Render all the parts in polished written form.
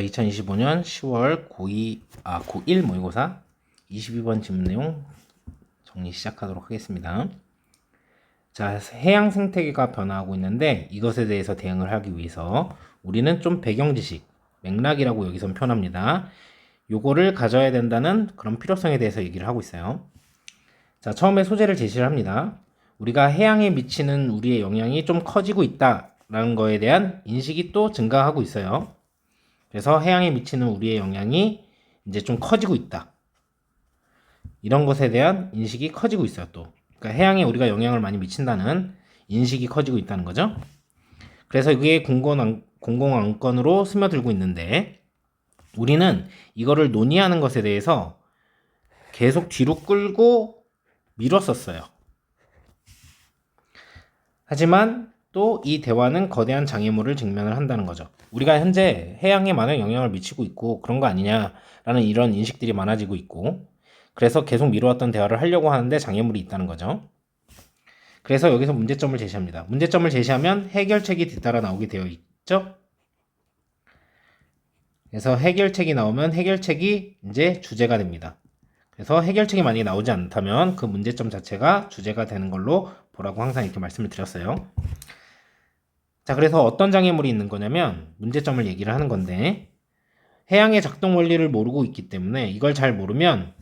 2025년 10월 고1 모의고사 22번 질문 내용 정리 시작하도록 하겠습니다. 자, 해양 생태계가 변화하고 있는데 이것에 대해서 대응을 하기 위해서 우리는 좀 배경 지식, 맥락이라고 여기선 표현합니다. 요거를 가져야 된다는 그런 필요성에 대해서 얘기를 하고 있어요. 자, 처음에 소재를 제시를 합니다. 우리가 해양에 미치는 우리의 영향이 좀 커지고 있다라는 거에 대한 인식이 또 증가하고 있어요. 그래서 해양에 미치는 우리의 영향이 이제 좀 커지고 있다. 이런 것에 대한 인식이 커지고 있어요, 또. 그러니까 해양에 우리가 영향을 많이 미친다는 인식이 커지고 있다는 거죠. 그래서 이게 공공안건으로 스며들고 있는데, 우리는 이거를 논의하는 것에 대해서 계속 뒤로 끌고 미뤘었어요. 하지만 또 이 대화는 거대한 장애물을 직면을 한다는 거죠. 우리가 현재 해양에 많은 영향을 미치고 있고 그런 거 아니냐라는 이런 인식들이 많아지고 있고, 그래서 계속 미루었던 대화를 하려고 하는데 장애물이 있다는 거죠. 그래서 여기서 문제점을 제시합니다. 문제점을 제시하면 해결책이 뒤따라 나오게 되어 있죠. 그래서 해결책이 나오면 해결책이 이제 주제가 됩니다. 그래서 해결책이 만약에 나오지 않다면 그 문제점 자체가 주제가 되는 걸로 보라고 항상 이렇게 말씀을 드렸어요. 자, 그래서 어떤 장애물이 있는 거냐면 문제점을 얘기를 하는 건데, 해양의 작동 원리를 모르고 있기 때문에 이걸 잘 모르면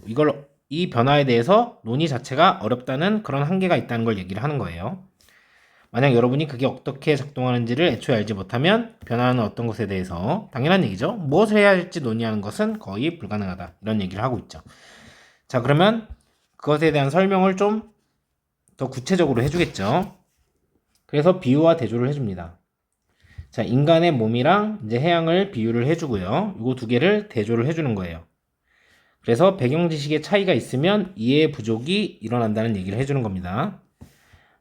이 변화에 대해서 논의 자체가 어렵다는 그런 한계가 있다는 걸 얘기를 하는 거예요. 만약 여러분이 그게 어떻게 작동하는지를 애초에 알지 못하면 변화하는 어떤 것에 대해서, 당연한 얘기죠, 무엇을 해야 할지 논의하는 것은 거의 불가능하다, 이런 얘기를 하고 있죠. 자, 그러면 그것에 대한 설명을 좀 더 구체적으로 해주겠죠. 그래서 비유와 대조를 해줍니다. 자, 인간의 몸이랑 이제 해양을 비유를 해주고요. 이거 두 개를 대조를 해주는 거예요. 그래서 배경 지식의 차이가 있으면 이해 부족이 일어난다는 얘기를 해주는 겁니다.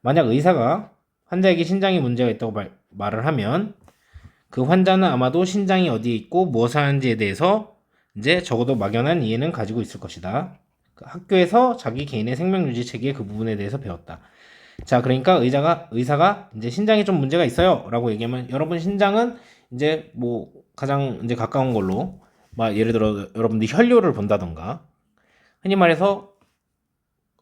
만약 의사가 환자에게 신장에 문제가 있다고 말을 하면 그 환자는 아마도 신장이 어디에 있고 무엇을 하는지에 대해서 이제 적어도 막연한 이해는 가지고 있을 것이다. 학교에서 자기 개인의 생명 유지 체계의 그 부분에 대해서 배웠다. 자, 그러니까 의사가 이제 신장에 좀 문제가 있어요 라고 얘기하면, 여러분 신장은 이제 뭐 가장 이제 가까운 걸로, 막 예를 들어 여러분들 혈뇨를 본다던가, 흔히 말해서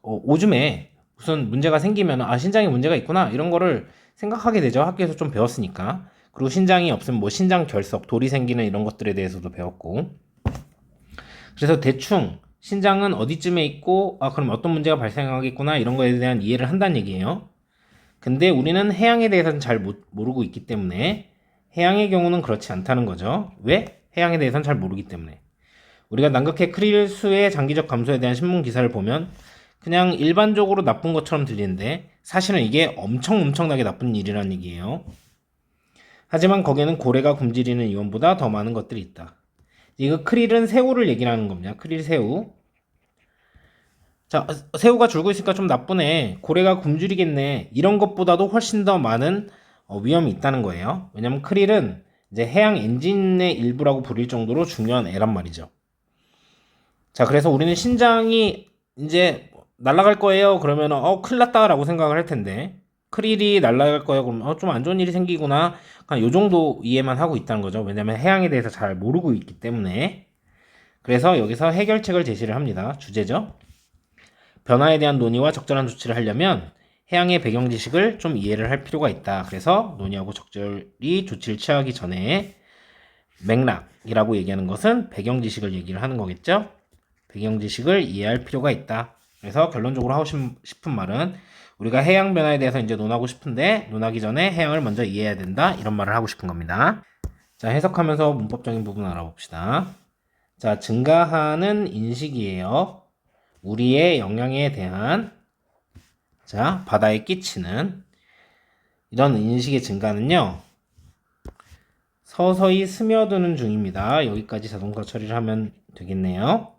오줌에 무슨 문제가 생기면 신장에 문제가 있구나, 이런 거를 생각하게 되죠. 학교에서 좀 배웠으니까. 그리고 신장이 없으면 뭐 신장 결석, 돌이 생기는 이런 것들에 대해서도 배웠고, 그래서 대충 신장은 어디쯤에 있고 그럼 어떤 문제가 발생하겠구나, 이런 거에 대한 이해를 한다는 얘기예요. 근데 우리는 해양에 대해서는 잘 모르고 있기 때문에 해양의 경우는 그렇지 않다는 거죠. 왜? 해양에 대해서는 잘 모르기 때문에. 우리가 남극해 크릴 수의 장기적 감소에 대한 신문 기사를 보면 그냥 일반적으로 나쁜 것처럼 들리는데 사실은 이게 엄청나게 나쁜 일이라는 얘기예요. 하지만 거기에는 고래가 굶주리는 이원보다 더 많은 것들이 있다. 이거 크릴은 새우를 얘기를 하는 겁니다. 크릴 새우. 자, 새우가 줄고 있으니까 좀 나쁘네, 고래가 굶주리겠네, 이런 것보다도 훨씬 더 많은 위험이 있다는 거예요. 왜냐면 크릴은 이제 해양 엔진의 일부라고 부릴 정도로 중요한 애란 말이죠. 자, 그래서 우리는 신장이 이제 날아갈 거예요 그러면 큰일 났다 라고 생각을 할 텐데, 크릴이 날아갈 거예요 그러면 좀 안 좋은 일이 생기구나, 그냥 요 정도 이해만 하고 있다는 거죠. 왜냐면 해양에 대해서 잘 모르고 있기 때문에. 그래서 여기서 해결책을 제시를 합니다. 주제죠. 변화에 대한 논의와 적절한 조치를 하려면 해양의 배경 지식을 좀 이해를 할 필요가 있다. 그래서 논의하고 적절히 조치를 취하기 전에 맥락이라고 얘기하는 것은 배경 지식을 얘기를 하는 거겠죠. 배경 지식을 이해할 필요가 있다. 그래서 결론적으로 하고 싶은 말은, 우리가 해양 변화에 대해서 이제 논하고 싶은데 논하기 전에 해양을 먼저 이해해야 된다, 이런 말을 하고 싶은 겁니다. 자, 해석하면서 문법적인 부분 알아봅시다. 자, 증가하는 인식이에요. 우리의 영향에 대한, 자, 바다에 끼치는 이런 인식의 증가는요, 서서히 스며드는 중입니다. 여기까지 자동차 처리를 하면 되겠네요.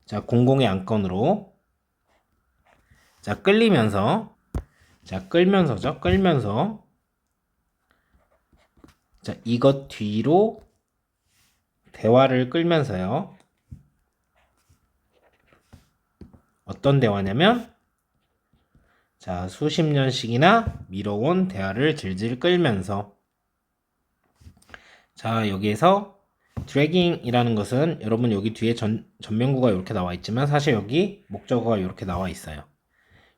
자, 공공의 안건으로, 자, 끌면서죠. 끌면서. 자, 이것 뒤로 대화를 끌면서요. 어떤 대화냐면, 자, 수십 년씩이나 미뤄온 대화를 질질 끌면서, 자, 여기에서 dragging이라는 것은 여러분 여기 뒤에 전면구가 이렇게 나와 있지만 사실 여기 목적어가 이렇게 나와 있어요.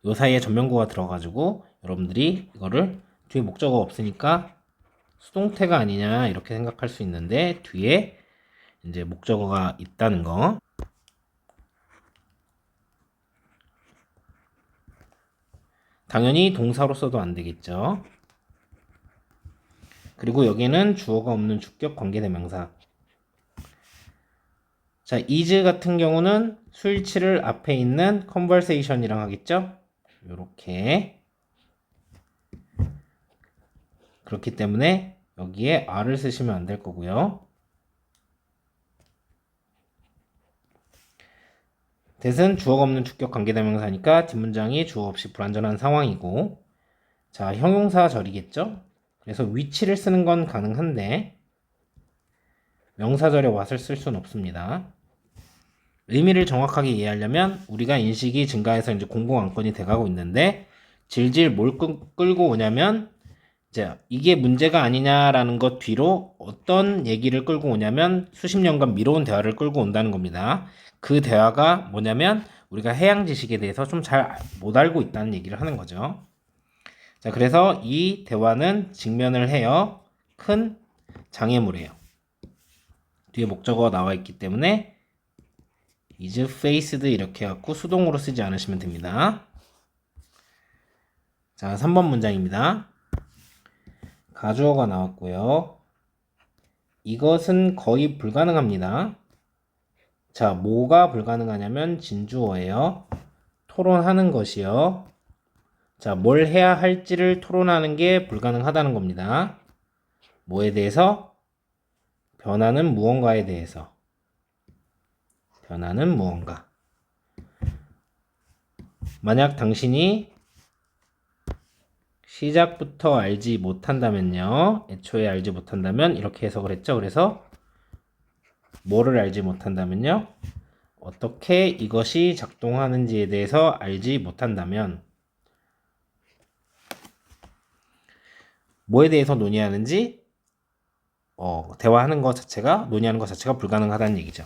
요 사이에 전면구가 들어가지고 여러분들이 이거를 뒤에 목적어 없으니까 수동태가 아니냐 이렇게 생각할 수 있는데 뒤에 이제 목적어가 있다는 거. 당연히 동사로 써도 안 되겠죠. 그리고 여기는 주어가 없는 주격 관계대명사. 자, is 같은 경우는 수일치를 앞에 있는 conversation이랑 하겠죠? 요렇게. 그렇기 때문에 여기에 are를 쓰시면 안 될 거고요. that은 주어가 없는 주격 관계대명사니까 뒷문장이 주어 없이 불완전한 상황이고, 자, 형용사절이겠죠? 그래서 위치를 쓰는 건 가능한데 명사절에 what을 쓸 수는 없습니다. 의미를 정확하게 이해하려면 우리가 인식이 증가해서 이제 공공안건이 돼가고 있는데 질질 뭘 끌고 오냐면 이제 이게 문제가 아니냐라는 것 뒤로 어떤 얘기를 끌고 오냐면 수십 년간 미뤄온 대화를 끌고 온다는 겁니다. 그 대화가 뭐냐면 우리가 해양 지식에 대해서 좀 잘 못 알고 있다는 얘기를 하는 거죠. 자, 그래서 이 대화는 직면을 해요. 큰 장애물이에요. 뒤에 목적어가 나와 있기 때문에 is faced 이렇게 해갖고 수동으로 쓰지 않으시면 됩니다. 자, 3번 문장입니다. 가주어가 나왔고요. 이것은 거의 불가능합니다. 자, 뭐가 불가능하냐면 진주어예요. 토론하는 것이요. 자, 뭘 해야 할지를 토론하는 게 불가능하다는 겁니다. 뭐에 대해서? 변하는 무언가에 대해서. 변하는 무언가. 만약 당신이 시작부터 알지 못한다면요. 애초에 알지 못한다면 이렇게 해석을 했죠. 그래서 뭐를 알지 못한다면요. 어떻게 이것이 작동하는지에 대해서 알지 못한다면 뭐에 대해서 논의하는지 대화하는 것 자체가 논의하는 것 자체가 불가능하다는 얘기죠.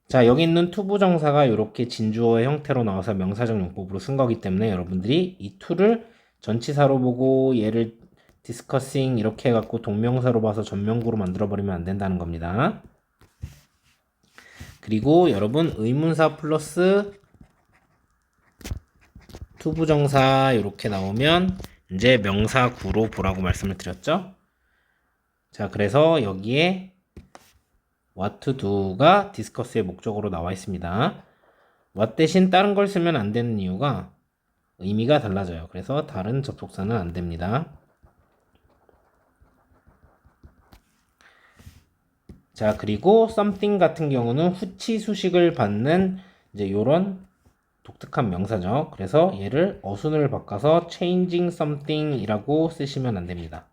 자, 여기 있는 투부정사가 이렇게 진주어의 형태로 나와서 명사적 용법으로 쓴 거기 때문에 여러분들이 이 to를 전치사로 보고 얘를 discussing 이렇게 해갖고 동명사로 봐서 전명구로 만들어버리면 안 된다는 겁니다. 그리고 여러분 의문사 플러스 투부정사 이렇게 나오면 이제 명사구로 보라고 말씀을 드렸죠. 자, 그래서 여기에 what to do가 discuss의 목적으로 나와 있습니다. what 대신 다른 걸 쓰면 안 되는 이유가 의미가 달라져요. 그래서 다른 접속사는 안 됩니다. 자, 그리고 something 같은 경우는 후치 수식을 받는 이제 요런 독특한 명사죠. 그래서 얘를 어순을 바꿔서 changing something 이라고 쓰시면 안 됩니다.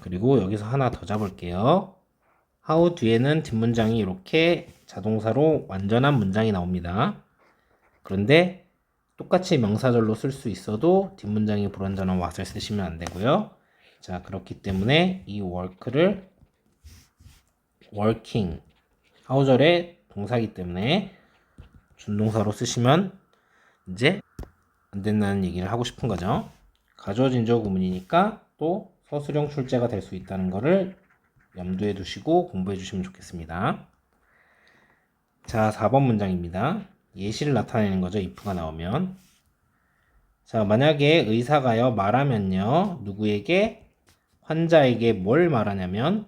그리고 여기서 하나 더 잡을게요. how 뒤에는 뒷문장이 이렇게 자동사로 완전한 문장이 나옵니다. 그런데 똑같이 명사절로 쓸 수 있어도 뒷문장이 불완전한 what을 쓰시면 안 되고요. 자, 그렇기 때문에 이 work를 working how절의 동사이기 때문에 준동사로 쓰시면 이제 안 된다는 얘기를 하고 싶은 거죠. 가주어진주어 구문이니까 또 서술형 출제가 될 수 있다는 것을 염두에 두시고 공부해 주시면 좋겠습니다. 자, 4번 문장입니다. 예시를 나타내는 거죠. if가 나오면. 자, 만약에 의사가요 말하면요 누구에게? 환자에게 뭘 말하냐면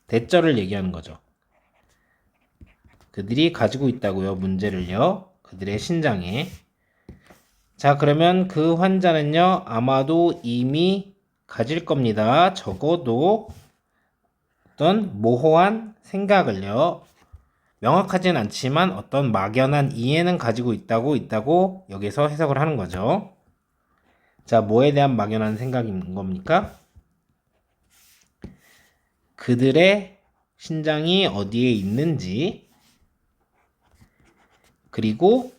대절을 얘기하는 거죠. 그들이 가지고 있다고요 문제를요 그들의 신장에. 자, 그러면 그 환자는요 아마도 이미 가질 겁니다. 적어도 어떤 모호한 생각을요 명확하진 않지만 어떤 막연한 이해는 가지고 있다고 여기서 해석을 하는 거죠. 자, 뭐에 대한 막연한 생각인 겁니까? 그들의 신장이 어디에 있는지, 그리고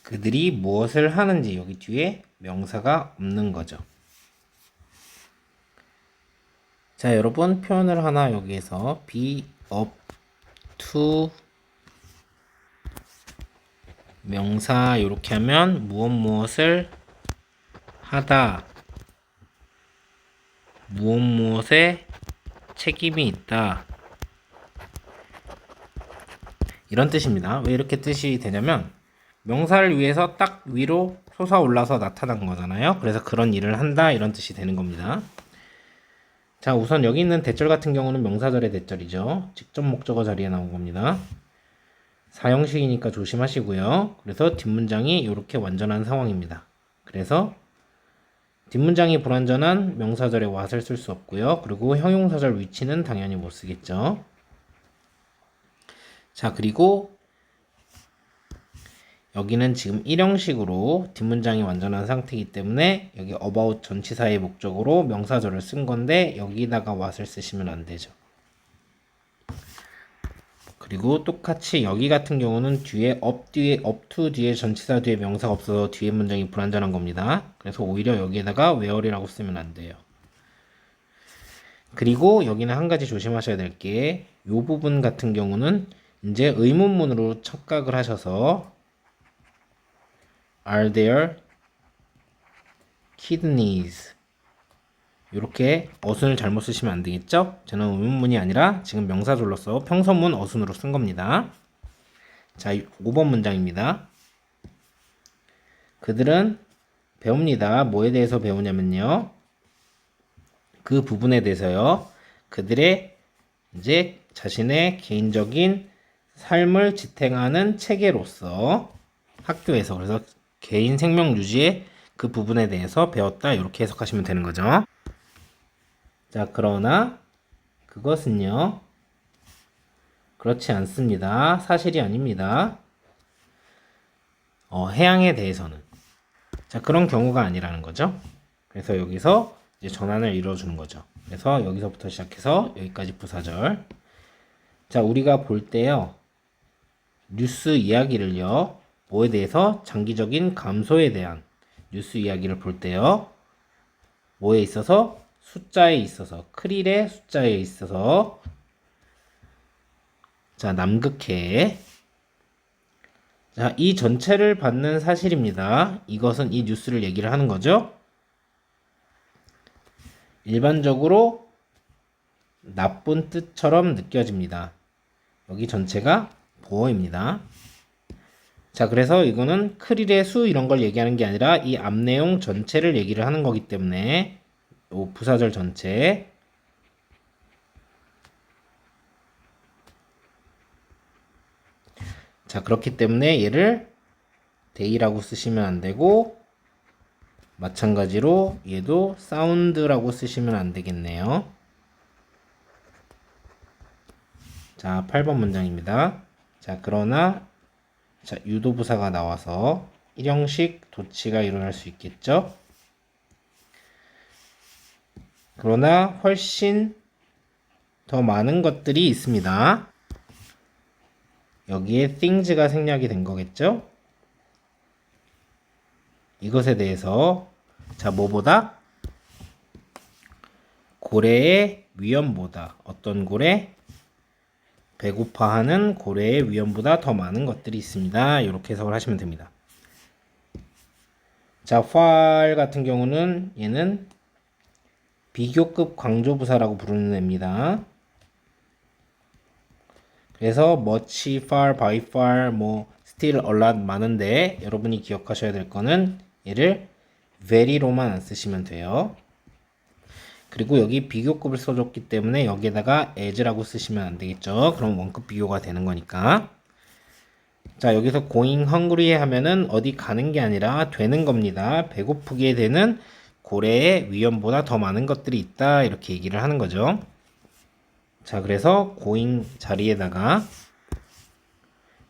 그들이 무엇을 하는지 여기 뒤에 명사가 없는 거죠. 자, 여러분 표현을 하나 여기에서 be up to 명사 이렇게 하면 무엇을 하다, 무엇에 책임이 있다, 이런 뜻입니다. 왜 이렇게 뜻이 되냐면 명사를 위해서 딱 위로 솟아올라서 나타난 거잖아요. 그래서 그런 일을 한다 이런 뜻이 되는 겁니다. 자, 우선 여기 있는 대절 같은 경우는 명사절의 대절이죠. 직접 목적어 자리에 나온 겁니다. 사형식이니까 조심하시고요. 그래서 뒷문장이 이렇게 완전한 상황입니다. 그래서 뒷문장이 불완전한 명사절에 what을 쓸 수 없고요. 그리고 형용사절 위치는 당연히 못 쓰겠죠. 자, 그리고 여기는 지금 일형식으로 뒷문장이 완전한 상태이기 때문에 여기 about 전치사의 목적으로 명사절을 쓴 건데 여기다가 what을 쓰시면 안 되죠. 그리고 똑같이 여기 같은 경우는 뒤에 up to 뒤에 전치사 뒤에 명사가 없어서 뒤에 문장이 불완전한 겁니다. 그래서 오히려 여기에다가 where이라고 쓰면 안 돼요. 그리고 여기는 한 가지 조심하셔야 될 게 이 부분 같은 경우는 이제 의문문으로 착각을 하셔서 Are there kidneys? 이렇게 어순을 잘못 쓰시면 안 되겠죠? 저는 의문문이 아니라 지금 명사절로서 평서문 어순으로 쓴 겁니다. 자, 5번 문장입니다. 그들은 배웁니다. 뭐에 대해서 배우냐면요. 그 부분에 대해서요. 그들의 이제 자신의 개인적인 삶을 지탱하는 체계로서 학교에서 그래서 개인 생명 유지의 그 부분에 대해서 배웠다 이렇게 해석하시면 되는 거죠. 자, 그러나 그것은요 그렇지 않습니다. 사실이 아닙니다. 해양에 대해서는 자 그런 경우가 아니라는 거죠. 그래서 여기서 이제 전환을 이루어주는 거죠. 그래서 여기서부터 시작해서 여기까지 부사절. 자, 우리가 볼 때요 뉴스 이야기를요 뭐에 대해서 장기적인 감소에 대한 뉴스 이야기를 볼 때요 뭐에 있어서 숫자에 있어서 크릴의 숫자에 있어서 자 남극해 자 이 전체를 받는 사실입니다. 이것은 이 뉴스를 얘기를 하는 거죠. 일반적으로 나쁜 뜻처럼 느껴집니다. 여기 전체가 보어입니다. 자 그래서 이거는 크릴의 수 이런 걸 얘기하는 게 아니라 이 앞 내용 전체를 얘기를 하는 거기 때문에 요 부사절 전체 자 그렇기 때문에 얘를 day라고 쓰시면 안 되고 마찬가지로 얘도 sound라고 쓰시면 안 되겠네요. 자 8번 문장입니다. 자 그러나 자 유도부사가 나와서 일형식 도치가 일어날 수 있겠죠. 그러나 훨씬 더 많은 것들이 있습니다. 여기에 things가 생략이 된 거겠죠? 이것에 대해서 자 뭐보다? 고래의 위험보다 어떤 고래? 배고파하는 고래의 위험보다 더 많은 것들이 있습니다. 이렇게 해석을 하시면 됩니다. 자 far 같은 경우는 얘는 비교급 강조부사라고 부르는 애입니다. 그래서 much, far, by far, 뭐 still a lot 많은데 여러분이 기억하셔야 될 거는 얘를 very로만 안 쓰시면 돼요. 그리고 여기 비교급을 써줬기 때문에 여기에다가 as라고 쓰시면 안 되겠죠. 그럼 원급 비교가 되는 거니까. 자 여기서 going hungry 하면은 어디 가는 게 아니라 되는 겁니다. 배고프게 되는 고래의 위험보다 더 많은 것들이 있다 이렇게 얘기를 하는 거죠. 자 그래서 going 자리에다가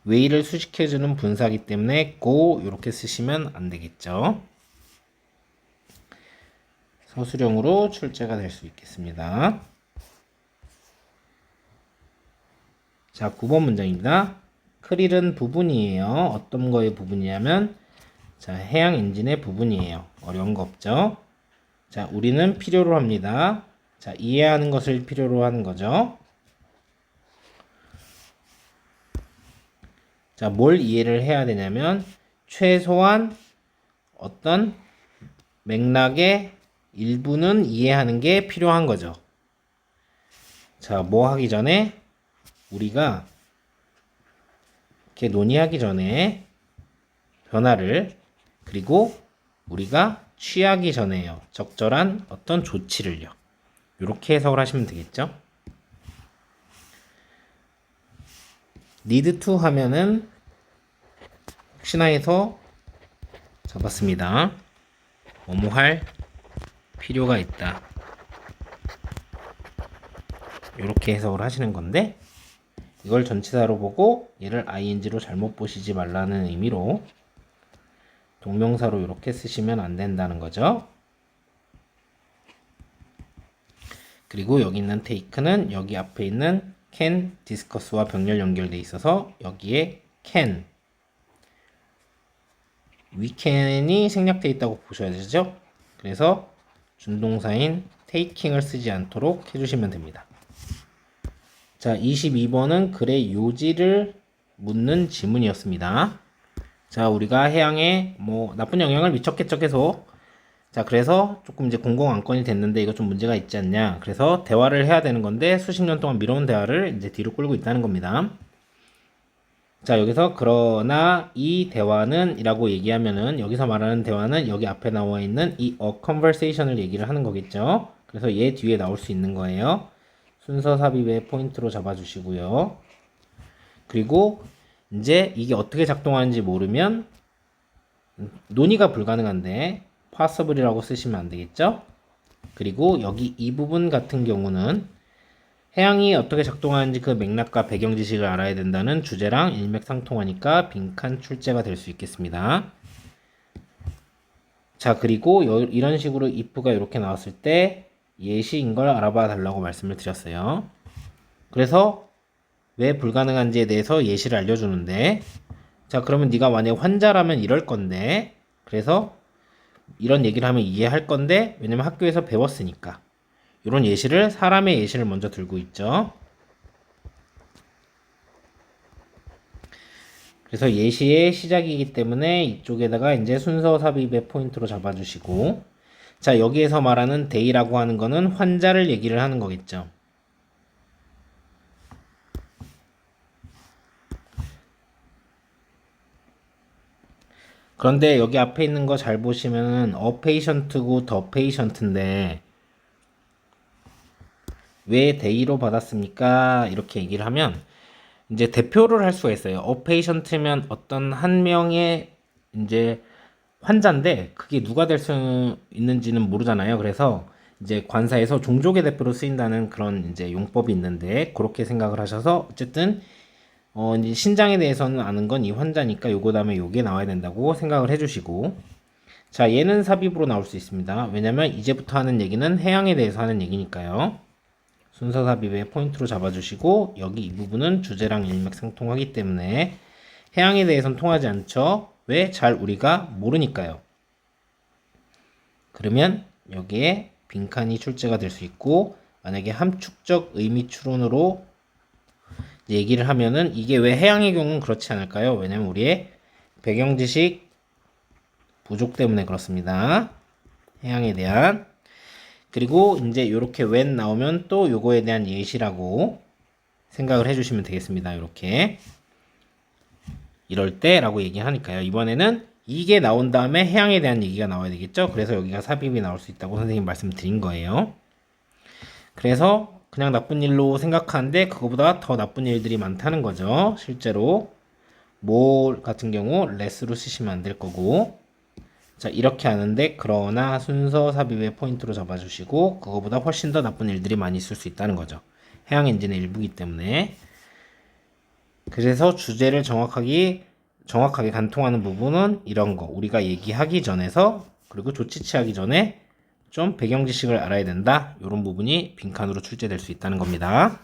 way를 수식해주는 분사기 때문에 go 이렇게 쓰시면 안 되겠죠. 서술형으로 출제가 될 수 있겠습니다. 자, 9번 문장입니다. 크릴은 부분이에요. 어떤 거의 부분이냐면 자, 해양 엔진의 부분이에요. 어려운 거 없죠? 자, 우리는 필요로 합니다. 자, 이해하는 것을 필요로 하는 거죠. 자, 뭘 이해를 해야 되냐면 최소한 어떤 맥락의 일부는 이해하는 게 필요한 거죠. 자, 뭐 하기 전에 우리가 이렇게 논의하기 전에 변화를 그리고 우리가 취하기 전에요. 적절한 어떤 조치를요. 이렇게 해석을 하시면 되겠죠. need to 하면은 혹시나 해서 잡았습니다. 뭐뭐 할 필요가 있다. 이렇게 해석을 하시는 건데 이걸 전치사로 보고 얘를 ing로 잘못 보시지 말라는 의미로 동명사로 이렇게 쓰시면 안 된다는 거죠. 그리고 여기 있는 take는 여기 앞에 있는 can, discuss와 병렬 연결돼 있어서 여기에 can, we can이 생략되어 있다고 보셔야 되죠. 그래서 준동사인 taking을 쓰지 않도록 해주시면 됩니다. 자, 22번은 글의 요지를 묻는 지문이었습니다. 자, 우리가 해양에 뭐 나쁜 영향을 미쳤겠죠, 계속. 자, 그래서 조금 이제 공공 안건이 됐는데 이거 좀 문제가 있지 않냐. 그래서 대화를 해야 되는 건데 수십 년 동안 미뤄온 대화를 이제 뒤로 끌고 있다는 겁니다. 자, 여기서 그러나 이 대화는 이라고 얘기하면은 여기서 말하는 대화는 여기 앞에 나와 있는 이 a conversation을 얘기를 하는 거겠죠. 그래서 얘 뒤에 나올 수 있는 거예요. 순서 삽입의 포인트로 잡아주시고요. 그리고 이제 이게 어떻게 작동하는지 모르면 논의가 불가능한데 possible이라고 쓰시면 안 되겠죠? 그리고 여기 이 부분 같은 경우는 해양이 어떻게 작동하는지 그 맥락과 배경 지식을 알아야 된다는 주제랑 일맥상통하니까 빈칸 출제가 될 수 있겠습니다. 자, 그리고 이런 식으로 if가 이렇게 나왔을 때 예시인 걸 알아봐 달라고 말씀을 드렸어요. 그래서 왜 불가능한지에 대해서 예시를 알려주는데 자, 그러면 네가 만약에 환자라면 이럴 건데 그래서 이런 얘기를 하면 이해할 건데 왜냐면 학교에서 배웠으니까 이런 예시를 사람의 예시를 먼저 들고 있죠. 그래서 예시의 시작이기 때문에 이쪽에다가 이제 순서 삽입의 포인트로 잡아주시고 자, 여기에서 말하는 day라고 하는 거는 환자를 얘기를 하는 거겠죠. 그런데 여기 앞에 있는 거 잘 보시면은 a patient고 the patient인데 왜 day로 받았습니까? 이렇게 얘기를 하면 이제 대표를 할 수가 있어요. a patient면 어떤 한 명의 이제 환자인데 그게 누가 될 수 있는지는 모르잖아요. 그래서 이제 관사에서 종족의 대표로 쓰인다는 그런 이제 용법이 있는데 그렇게 생각을 하셔서 어쨌든 이제 신장에 대해서는 아는 건 이 환자니까 요거 다음에 요게 나와야 된다고 생각을 해주시고 자, 얘는 삽입으로 나올 수 있습니다. 왜냐면 이제부터 하는 얘기는 해양에 대해서 하는 얘기니까요. 순서 삽입의 포인트로 잡아주시고 여기 이 부분은 주제랑 일맥상통하기 때문에 해양에 대해서는 통하지 않죠. 왜? 잘 우리가 모르니까요. 그러면 여기에 빈칸이 출제가 될 수 있고 만약에 함축적 의미 추론으로 얘기를 하면은 이게 왜 해양의 경우는 그렇지 않을까요? 왜냐면 우리의 배경 지식 부족 때문에 그렇습니다. 해양에 대한 그리고 이제 이렇게 when 나오면 또 요거에 대한 예시라고 생각을 해주시면 되겠습니다. 이렇게 이럴 때라고 얘기하니까요. 이번에는 이게 나온 다음에 해양에 대한 얘기가 나와야 되겠죠. 그래서 여기가 삽입이 나올 수 있다고 선생님 말씀드린 거예요. 그래서 그냥 나쁜 일로 생각하는데 그거보다 더 나쁜 일들이 많다는 거죠. 실제로 more 같은 경우 less로 쓰시면 안 될 거고 자, 이렇게 하는데 그러나 순서 삽입의 포인트로 잡아주시고 그거보다 훨씬 더 나쁜 일들이 많이 있을 수 있다는 거죠. 해양 엔진의 일부이기 때문에 그래서 주제를 정확하게 관통하는 부분은 이런 거 우리가 얘기하기 전에서 그리고 조치 취하기 전에 좀 배경 지식을 알아야 된다. 이런 부분이 빈칸으로 출제될 수 있다는 겁니다.